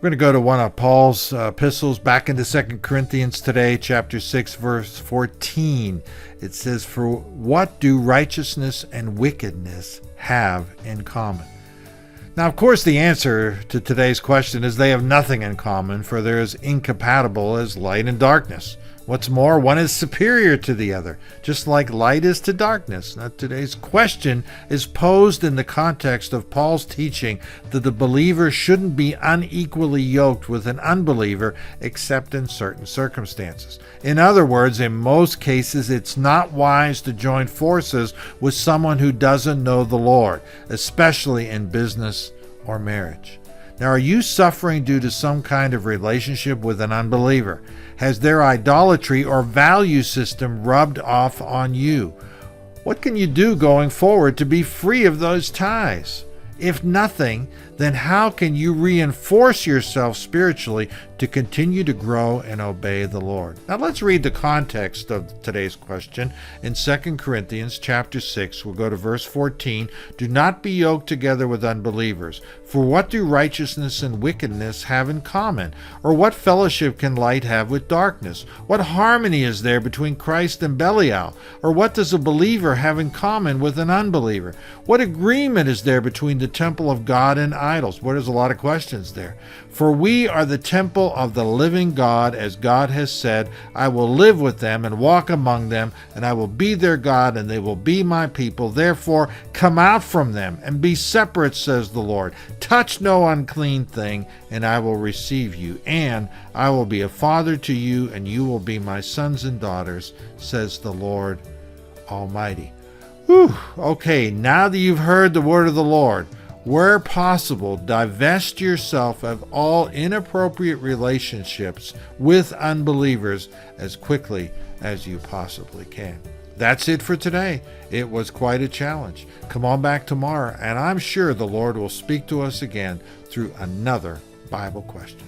We're going to go to one of Paul's epistles back into 2 Corinthians today, chapter 6, verse 14. It says, "For what do righteousness and wickedness have in common?" Now, of course, the answer to today's question is they have nothing in common, for they're as incompatible as light and darkness. What's more, one is superior to the other, just like light is to darkness. Now, today's question is posed in the context of Paul's teaching that the believer shouldn't be unequally yoked with an unbeliever except in certain circumstances. In other words, in most cases, it's not wise to join forces with someone who doesn't know the Lord, especially in business or marriage. Now, are you suffering due to some kind of relationship with an unbeliever? Has their idolatry or value system rubbed off on you? What can you do going forward to be free of those ties? If nothing, then how can you reinforce yourself spiritually to continue to grow and obey the Lord? Now let's read the context of today's question in 2 Corinthians chapter 6. We'll go to verse 14. "Do not be yoked together with unbelievers. For what do righteousness and wickedness have in common? Or what fellowship can light have with darkness? What harmony is there between Christ and Belial? Or what does a believer have in common with an unbeliever? What agreement is there between the temple of God and idols?" Well, there's a lot of questions there. "For we are the temple of the living God, as God has said, I will live with them and walk among them, and I will be their God, and they will be my people. Therefore, come out from them and be separate, says the Lord. Touch no unclean thing, and I will receive you, and I will be a father to you, and you will be my sons and daughters, says the Lord Almighty." Whew. Okay, now that you've heard the word of the Lord, where possible, divest yourself of all inappropriate relationships with unbelievers as quickly as you possibly can. That's it for today. It was quite a challenge. Come on back tomorrow, and I'm sure the Lord will speak to us again through another Bible question.